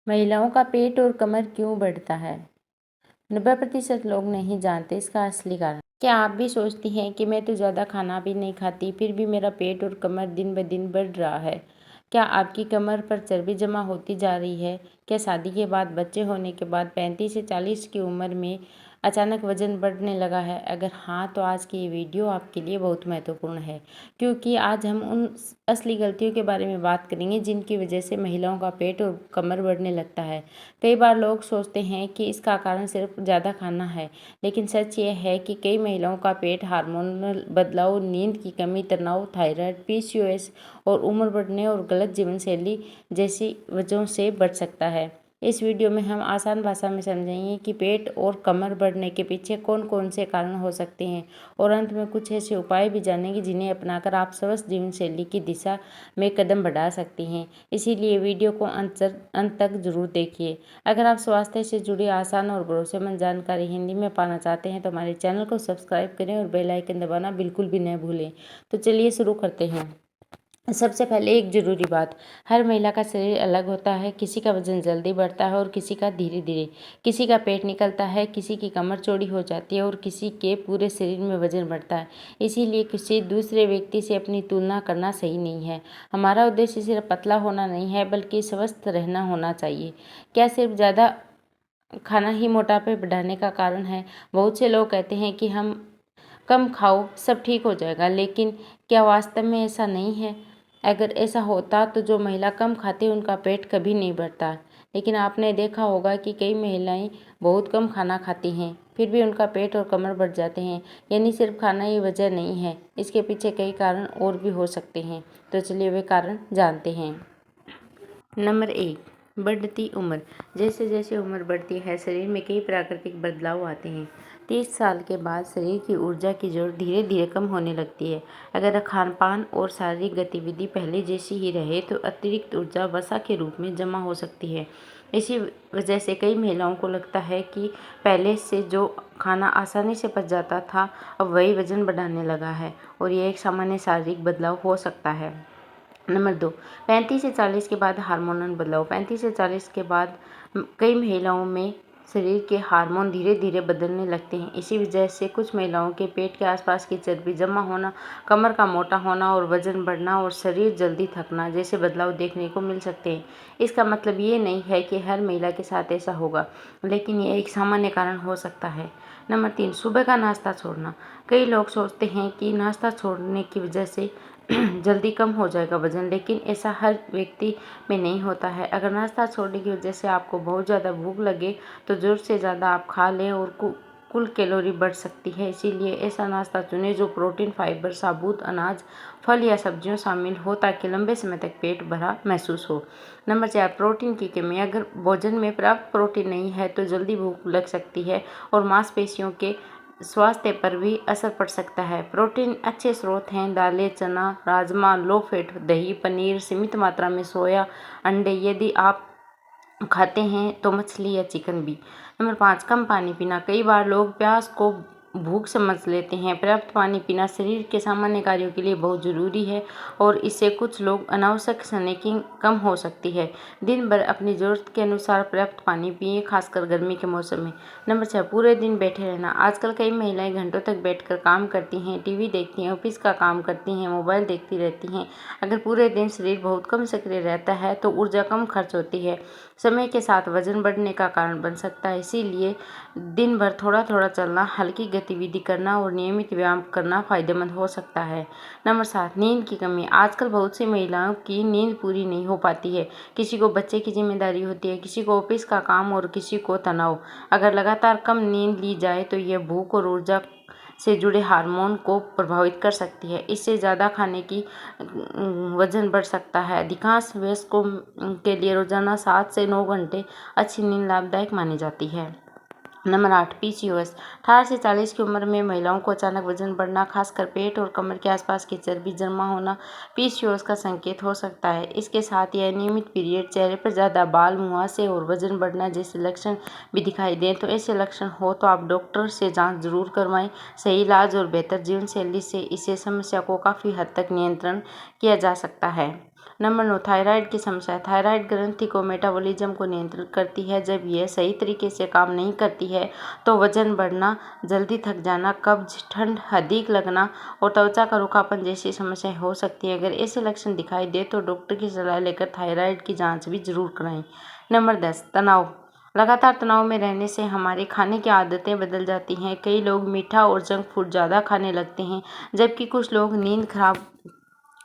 महिलाओं का पेट और कमर क्यों बढ़ता है? 90% लोग नहीं जानते इसका असली कारण। क्या आप भी सोचती हैं कि मैं तो ज़्यादा खाना भी नहीं खाती फिर भी मेरा पेट और कमर दिन ब दिन बढ़ रहा है? क्या आपकी कमर पर चर्बी जमा होती जा रही है? क्या शादी के बाद, बच्चे होने के बाद 35 से 40 की उम्र में अचानक वजन बढ़ने लगा है? अगर हाँ, तो आज की ये वीडियो आपके लिए बहुत महत्वपूर्ण है, क्योंकि आज हम उन असली गलतियों के बारे में बात करेंगे जिनकी वजह से महिलाओं का पेट और कमर बढ़ने लगता है। कई बार लोग सोचते हैं कि इसका कारण सिर्फ ज़्यादा खाना है, लेकिन सच ये है कि कई महिलाओं का पेट हार्मोनल बदलाव, नींद की कमी, तनाव, थायराइड, पीसीओएस और उम्र बढ़ने और गलत जीवन शैली जैसी वजहों से बढ़ सकता है। इस वीडियो में हम आसान भाषा में समझेंगे कि पेट और कमर बढ़ने के पीछे कौन कौन से कारण हो सकते हैं, और अंत में कुछ ऐसे उपाय भी जानेंगे जिन्हें अपनाकर आप स्वस्थ जीवन शैली की दिशा में कदम बढ़ा सकती हैं। इसीलिए वीडियो को अंत तक जरूर देखिए। अगर आप स्वास्थ्य से जुड़ी आसान और भरोसेमंद जानकारी हिंदी में पाना चाहते हैं तो हमारे चैनल को सब्सक्राइब करें और बेल आइकन दबाना बिल्कुल भी न भूलें। तो चलिए शुरू करते हैं। सबसे पहले एक ज़रूरी बात, हर महिला का शरीर अलग होता है। किसी का वजन जल्दी बढ़ता है और किसी का धीरे धीरे। किसी का पेट निकलता है, किसी की कमर चौड़ी हो जाती है और किसी के पूरे शरीर में वजन बढ़ता है। इसीलिए किसी दूसरे व्यक्ति से अपनी तुलना करना सही नहीं है। हमारा उद्देश्य सिर्फ पतला होना नहीं है, बल्कि स्वस्थ रहना होना चाहिए। क्या सिर्फ ज़्यादा खाना ही मोटापे बढ़ाने का कारण है? बहुत से लोग कहते हैं कि हम कम खाओ, सब ठीक हो जाएगा, लेकिन क्या वास्तव में ऐसा नहीं है? अगर ऐसा होता तो जो महिला कम खाती है उनका पेट कभी नहीं बढ़ता। लेकिन आपने देखा होगा कि कई महिलाएं बहुत कम खाना खाती हैं, फिर भी उनका पेट और कमर बढ़ जाते हैं। यानी सिर्फ खाना ही वजह नहीं है, इसके पीछे कई कारण और भी हो सकते हैं। तो चलिए वे कारण जानते हैं। नंबर 1, बढ़ती उम्र। जैसे जैसे उम्र बढ़ती है, शरीर में कई प्राकृतिक बदलाव आते हैं। 30 साल के बाद शरीर की ऊर्जा की जरूरत धीरे धीरे कम होने लगती है। अगर खान पान और शारीरिक गतिविधि पहले जैसी ही रहे तो अतिरिक्त ऊर्जा वसा के रूप में जमा हो सकती है। इसी वजह से कई महिलाओं को लगता है कि पहले से जो खाना आसानी से पच जाता था, अब वही वजन बढ़ाने लगा है, और यह एक सामान्य शारीरिक बदलाव हो सकता है। नंबर 2, 35 से 40 के बाद हार्मोनल बदलाव। 35 से 40 के बाद कई महिलाओं में शरीर के हार्मोन धीरे धीरे बदलने लगते हैं। इसी वजह से कुछ महिलाओं के पेट के आसपास की चर्बी जमा होना, कमर का मोटा होना और वजन बढ़ना और शरीर जल्दी थकना जैसे बदलाव देखने को मिल सकते हैं। इसका मतलब ये नहीं है कि हर महिला के साथ ऐसा होगा, लेकिन ये एक सामान्य कारण हो सकता है। नंबर 3, सुबह का नाश्ता छोड़ना। कई लोग सोचते हैं कि नाश्ता छोड़ने की वजह से जल्दी कम हो जाएगा वजन, लेकिन ऐसा हर व्यक्ति में नहीं होता है। अगर नाश्ता छोड़ने की वजह से आपको बहुत ज़्यादा भूख लगे तो ज़रूरत से ज़्यादा आप खा लें और कुल कैलोरी बढ़ सकती है। इसीलिए ऐसा नाश्ता चुनें जो प्रोटीन, फाइबर, साबुत अनाज, फल या सब्जियों शामिल हो, ताकि लंबे समय तक पेट भरा महसूस हो। नंबर 4, प्रोटीन की कमी। अगर भोजन में पर्याप्त प्रोटीन नहीं है तो जल्दी भूख लग सकती है और मांसपेशियों के स्वास्थ्य पर भी असर पड़ सकता है। प्रोटीन अच्छे स्रोत हैं दालें, चना, राजमा, लो फैट दही, पनीर, सीमित मात्रा में सोया, अंडे, यदि आप खाते हैं तो मछली या चिकन भी। नंबर 5, कम पानी पीना। कई बार लोग प्यास को भूख समझ लेते हैं। पर्याप्त पानी पीना शरीर के सामान्य कार्यों के लिए बहुत ज़रूरी है, और इससे कुछ लोग अनावश्यक स्नैकिंग कम हो सकती है। दिन भर अपनी ज़रूरत के अनुसार पर्याप्त पानी पिएं, खासकर गर्मी के मौसम में। नंबर 6, पूरे दिन बैठे रहना। आजकल कई महिलाएं घंटों तक बैठकर काम करती हैं, टीवी देखती हैं, ऑफिस का काम करती हैं, मोबाइल देखती रहती हैं। अगर पूरे दिन शरीर बहुत कम सक्रिय रहता है तो ऊर्जा कम खर्च होती है, समय के साथ वजन बढ़ने का कारण बन सकता है। इसीलिए दिन भर थोड़ा थोड़ा चलना, हल्की गतिविधि करना और नियमित व्यायाम करना फायदेमंद हो सकता है। नंबर 7, नींद की कमी। आजकल बहुत सी महिलाओं की नींद पूरी नहीं हो पाती है। किसी को बच्चे की जिम्मेदारी होती है, किसी को ऑफिस का काम और किसी को तनाव। अगर लगातार कम नींद ली जाए तो यह भूख और ऊर्जा से जुड़े हार्मोन को प्रभावित कर सकती है। इससे ज़्यादा खाने की वजन बढ़ सकता है। अधिकांश वयस्कों के लिए रोजाना 7 से 9 घंटे अच्छी नींद लाभदायक मानी जाती है। Number 8, PCOS. 18 से 40 की उम्र में महिलाओं को अचानक वजन बढ़ना, खासकर पेट और कमर के आसपास की चर्बी जमा होना पीसीओएस का संकेत हो सकता है। इसके साथ ही अनियमित पीरियड, चेहरे पर ज़्यादा बाल, मुहासे और वजन बढ़ना जैसे लक्षण भी दिखाई दें तो ऐसे लक्षण हो तो आप डॉक्टर से जांच जरूर करवाएं। सही इलाज और बेहतर जीवन शैली से इसे समस्या को काफ़ी हद तक नियंत्रण किया जा सकता है। नंबर 9, थायराइड की समस्या। थायराइड ग्रंथि को मेटाबॉलिज्म को नियंत्रित करती है। जब यह सही तरीके से काम नहीं करती है तो वजन बढ़ना, जल्दी थक जाना, कब्ज, ठंड अधिक लगना और त्वचा का रूखापन जैसी समस्याएं हो सकती है। अगर ऐसे लक्षण दिखाई दे तो डॉक्टर की सलाह लेकर थायराइड की जांच भी जरूर कराएं। नंबर 10, तनाव। लगातार तनाव में रहने से हमारी खाने की आदतें बदल जाती हैं। कई लोग मीठा और जंक फूड ज़्यादा खाने लगते हैं, जबकि कुछ लोग नींद खराब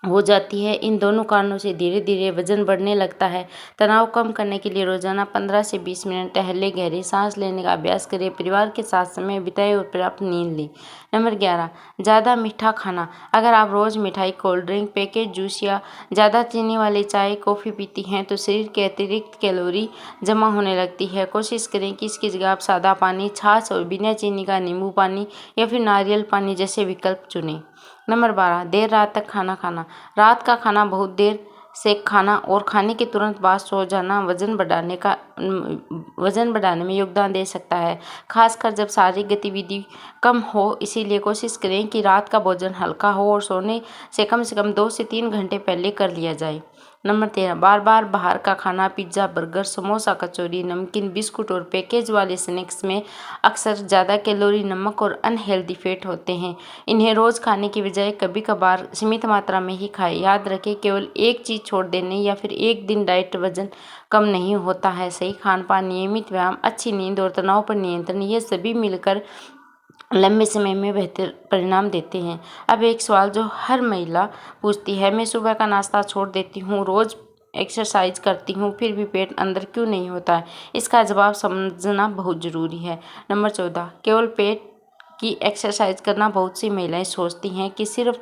हो जाती है। इन दोनों कारणों से धीरे धीरे वजन बढ़ने लगता है। तनाव कम करने के लिए रोजाना 15 से 20 मिनट टहलें, गहरी सांस लेने का अभ्यास करें, परिवार के साथ समय बिताएं और पर्याप्त नींद लें। नंबर 11, ज़्यादा मीठा खाना। अगर आप रोज़ मिठाई, कोल्ड ड्रिंक, पैकेज जूस या ज़्यादा चीनी वाली चाय, कॉफ़ी पीती हैं तो शरीर के अतिरिक्त कैलोरी जमा होने लगती है। कोशिश करें कि इसकी जगह आप सादा पानी, छाछ और बिना चीनी का नींबू पानी या फिर नारियल पानी जैसे विकल्प चुनें। नंबर 12, देर रात तक खाना खाना। रात का खाना बहुत देर से खाना और खाने के तुरंत बाद सो जाना वजन बढ़ाने में योगदान दे सकता है, खासकर जब शारीरिक गतिविधि कम हो। इसीलिए कोशिश करें कि रात का भोजन हल्का हो और सोने से कम 2 से 3 घंटे पहले कर लिया जाए। नंबर 13, बार बार बाहर का खाना। पिज्ज़ा, बर्गर, समोसा, कचौरी, नमकीन, बिस्कुट और पैकेज वाले स्नैक्स में अक्सर ज़्यादा कैलोरी, नमक और अनहेल्दी फैट होते हैं। इन्हें रोज़ खाने की बजाय कभी कभार सीमित मात्रा में ही खाएं। याद रखें, केवल एक चीज़ छोड़ देने या फिर एक दिन डाइट वजन कम नहीं होता है। सही खान पान, नियमित व्यायाम, अच्छी नींद और तनाव पर नियंत्रण, ये सभी मिलकर लंबे समय में बेहतर परिणाम देते हैं। अब एक सवाल जो हर महिला पूछती है, मैं सुबह का नाश्ता छोड़ देती हूँ, रोज़ एक्सरसाइज करती हूँ, फिर भी पेट अंदर क्यों नहीं होता है? इसका जवाब समझना बहुत ज़रूरी है। नंबर 14, केवल पेट की एक्सरसाइज करना। बहुत सी महिलाएं सोचती हैं कि सिर्फ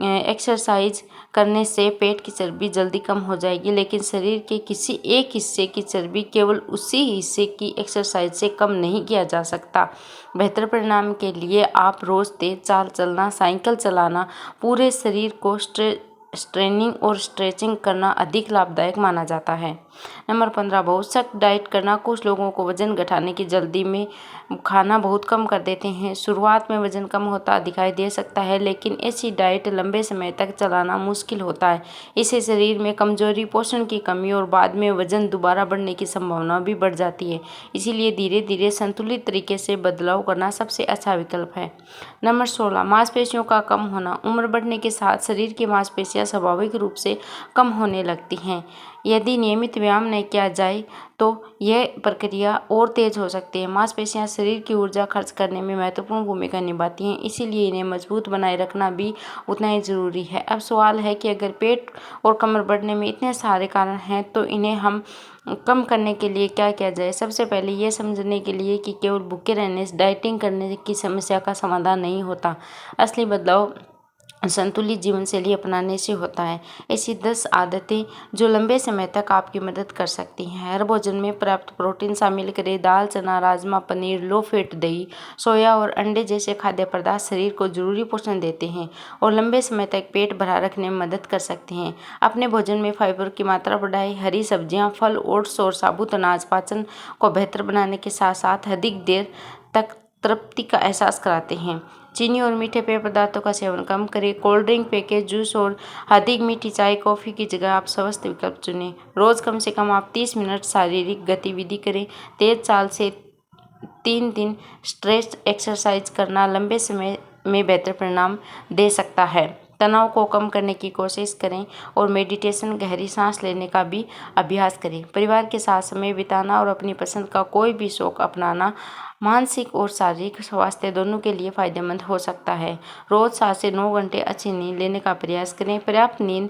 एक्सरसाइज करने से पेट की चर्बी जल्दी कम हो जाएगी, लेकिन शरीर के किसी एक हिस्से की चर्बी केवल उसी हिस्से की एक्सरसाइज से कम नहीं किया जा सकता। बेहतर परिणाम के लिए आप रोज़ तेज चाल चलना, साइकिल चलाना, पूरे शरीर को स्ट्रेनिंग और स्ट्रेचिंग करना अधिक लाभदायक माना जाता है। नंबर 15, बहुत सख्त डाइट करना। कुछ लोगों को वजन घटाने की जल्दी में खाना बहुत कम कर देते हैं। शुरुआत में वजन कम होता दिखाई दे सकता है, लेकिन ऐसी डाइट लंबे समय तक चलाना मुश्किल होता है। इससे शरीर में कमजोरी, पोषण की कमी और बाद में वजन दोबारा बढ़ने की संभावना भी बढ़ जाती है। इसीलिए धीरे धीरे संतुलित तरीके से बदलाव करना सबसे अच्छा विकल्प है। नंबर 16, मांसपेशियों का कम होना। उम्र बढ़ने के साथ शरीर की मांसपेशियां स्वाभाविक रूप से कम होने लगती हैं। यदि नियमित व्यायाम नहीं किया जाए तो यह प्रक्रिया और तेज हो सकती है। मांसपेशियां शरीर की ऊर्जा खर्च करने में महत्वपूर्ण भूमिका निभाती हैं, इसीलिए इन्हें मजबूत बनाए रखना भी उतना ही जरूरी है। अब सवाल है कि अगर पेट और कमर बढ़ने में इतने सारे कारण हैं तो इन्हें हम कम करने के लिए क्या किया जाए। सबसे पहले ये समझने के लिए कि केवल भूखे रहने से, डाइटिंग करने की समस्या का समाधान नहीं होता। असली बदलाव संतुलित जीवन शैली अपनाने से होता है। ऐसी 10 आदतें जो लंबे समय तक आपकी मदद कर सकती हैं। हर भोजन में पर्याप्त प्रोटीन शामिल करें। दाल, चना, राजमा, पनीर, लो फैट दही, सोया और अंडे जैसे खाद्य पदार्थ शरीर को जरूरी पोषण देते हैं और लंबे समय तक पेट भरा रखने में मदद कर सकते हैं। अपने भोजन में फाइबर की मात्रा बढ़ाएं। हरी सब्जियां, फल, ओट्स और साबुत अनाज पाचन को बेहतर बनाने के साथ साथ अधिक देर तक तृप्ति का एहसास कराते हैं। चीनी और मीठे पेय पदार्थों का सेवन कम करें। कोल्ड ड्रिंक, पैकेज जूस और अधिक मीठी चाय, कॉफ़ी की जगह आप स्वस्थ विकल्प चुनें। रोज़ कम से कम आप 30 मिनट शारीरिक गतिविधि करें। तेज चाल से 3 दिन स्ट्रेच एक्सरसाइज करना लंबे समय में बेहतर परिणाम दे सकता है। तनाव को कम करने की कोशिश करें और मेडिटेशन, गहरी सांस लेने का भी अभ्यास करें। परिवार के साथ समय बिताना और अपनी पसंद का कोई भी शौक अपनाना मानसिक और शारीरिक स्वास्थ्य दोनों के लिए फायदेमंद हो सकता है। रोज 7 से 9 घंटे अच्छी नींद लेने का प्रयास करें। पर्याप्त नींद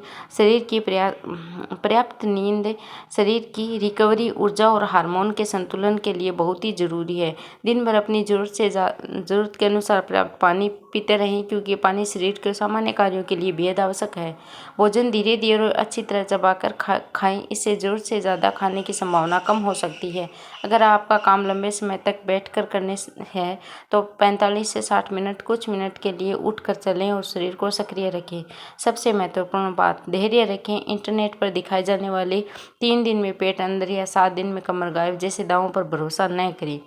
शरीर की रिकवरी, ऊर्जा और हार्मोन के संतुलन के लिए बहुत ही जरूरी है। दिन भर अपनी जरूरत के अनुसार पर्याप्त पानी पीते रहें, क्योंकि पानी शरीर के सामान्य कार्यों के लिए बेहद आवश्यक है। भोजन धीरे धीरे और अच्छी तरह चबाकर खाएं, इससे जरूरत से ज़्यादा खाने की संभावना कम हो सकती है। अगर आपका काम लंबे समय तक बैठकर करने है तो 45 से 60 मिनट कुछ मिनट के लिए उठकर चलें और शरीर को सक्रिय रखें। सबसे महत्वपूर्ण बात, धैर्य रखें। इंटरनेट पर दिखाए जाने वाले 3 दिन में पेट अंदर या 7 दिन में कमर गायब जैसे दावों पर भरोसा न करें।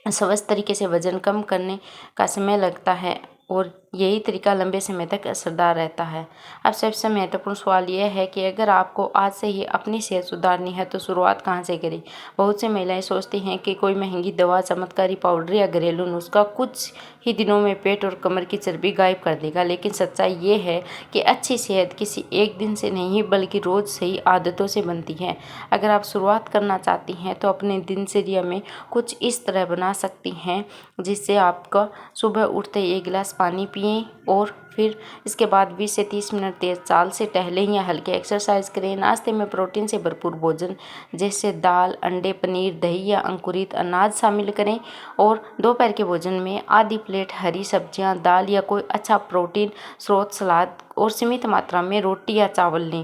स्वस्थ तरीके से वजन कम करने का समय लगता है और यही तरीका लंबे समय तक असरदार रहता है। अब सबसे महत्वपूर्ण सवाल यह है कि अगर आपको आज से ही अपनी सेहत सुधारनी है तो शुरुआत कहाँ से करें। बहुत सी महिलाएं सोचती हैं कि कोई महंगी दवा, चमत्कारी पाउडर या घरेलू नुस्खा कुछ ही दिनों में पेट और कमर की चर्बी गायब कर देगा, लेकिन सच्चाई ये है कि अच्छी सेहत किसी एक दिन से नहीं बल्कि रोज़ सही आदतों से बनती है। अगर आप शुरुआत करना चाहती हैं तो अपने दिनचर्या में कुछ इस तरह बना सकती हैं जिससे आपका सुबह उठते ही 1 गिलास पानी पिएं और फिर इसके बाद 20 से 30 मिनट तेज चाल से टहलें या हल्के एक्सरसाइज करें। नाश्ते में प्रोटीन से भरपूर भोजन जैसे दाल, अंडे, पनीर, दही या अंकुरित अनाज शामिल करें और दोपहर के भोजन में आधी प्लेट हरी सब्जियां, दाल या कोई अच्छा प्रोटीन स्रोत, सलाद और सीमित मात्रा में रोटी या चावल लें।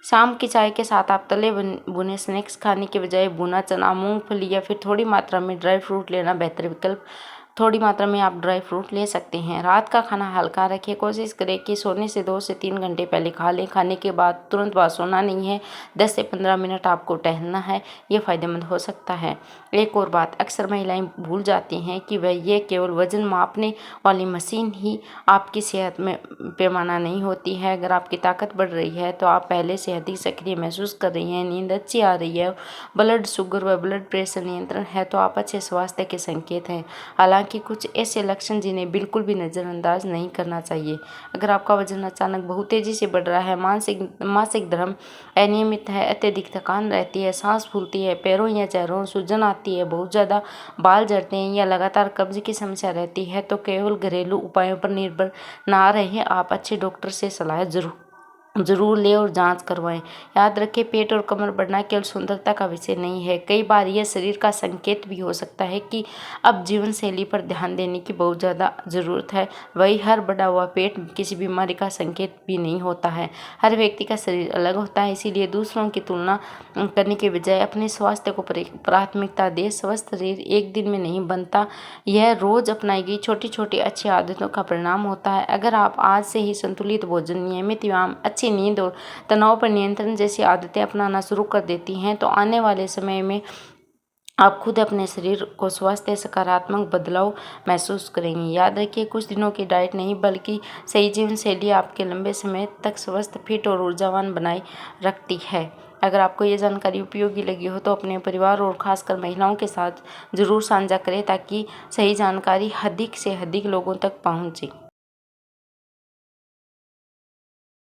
शाम की चाय के साथ आप तले भुने स्नैक्स खाने के बजाय भुना चना, मूंगफली या फिर थोड़ी मात्रा में ड्राई फ्रूट लेना बेहतर विकल्प। थोड़ी मात्रा में आप ड्राई फ्रूट ले सकते हैं। रात का खाना हल्का रखें। कोशिश करें कि सोने से 2 से 3 घंटे पहले खा लें। खाने के बाद तुरंत बाद सोना नहीं है। 10 से 15 मिनट आपको टहलना है। ये फ़ायदेमंद हो सकता है। एक और बात अक्सर महिलाएं भूल जाती हैं कि वह ये केवल वजन मापने वाली मशीन ही आपकी सेहत में पैमाना नहीं होती है। अगर आपकी ताकत बढ़ रही है तो आप पहले से अधिक सक्रिय महसूस कर रही हैं, नींद अच्छी आ रही है, ब्लड शुगर व ब्लड प्रेशर नियंत्रण है तो आप अच्छे स्वास्थ्य के संकेत हैं। हालांकि कुछ ऐसे लक्षण जिन्हें बिल्कुल भी नज़रअंदाज नहीं करना चाहिए। अगर आपका वजन अचानक बहुत तेज़ी से बढ़ रहा है, मासिक धर्म अनियमित है, अत्यधिक थकान रहती है, सांस फूलती है, पैरों या चेहरों सूजन आती है, बहुत ज़्यादा बाल झड़ते हैं या लगातार कब्ज की समस्या रहती है तो केवल घरेलू उपायों पर निर्भर ना रहें। आप अच्छे डॉक्टर से सलाह जरूर लें और जांच करवाएं। याद रखें, पेट और कमर बढ़ना केवल सुंदरता का विषय नहीं है, कई बार यह शरीर का संकेत भी हो सकता है कि अब जीवन शैली पर ध्यान देने की बहुत ज़्यादा ज़रूरत है। वही हर बढ़ा हुआ पेट किसी बीमारी का संकेत भी नहीं होता है। हर व्यक्ति का शरीर अलग होता है, इसीलिए दूसरों की तुलना करने के बजाय अपने स्वास्थ्य को प्राथमिकता दें। स्वस्थ शरीर एक दिन में नहीं बनता, यह रोज़ अपनाई गई छोटी छोटी अच्छी आदतों का परिणाम होता है। अगर आप आज से ही संतुलित भोजन, नियमित व्यायाम, अच्छी नींद और तनाव पर नियंत्रण जैसी आदतें अपनाना शुरू कर देती हैं तो आने वाले समय में आप खुद अपने शरीर को स्वास्थ्य सकारात्मक बदलाव महसूस करेंगे। याद रखिए, कुछ दिनों की डाइट नहीं बल्कि सही जीवन शैली आपके लंबे समय तक स्वस्थ, फिट और ऊर्जावान बनाए रखती है। अगर आपको ये जानकारी उपयोगी लगी हो तो अपने परिवार और खासकर महिलाओं के साथ ज़रूर साझा करें ताकि सही जानकारी अधिक से अधिक लोगों तक पहुँचे।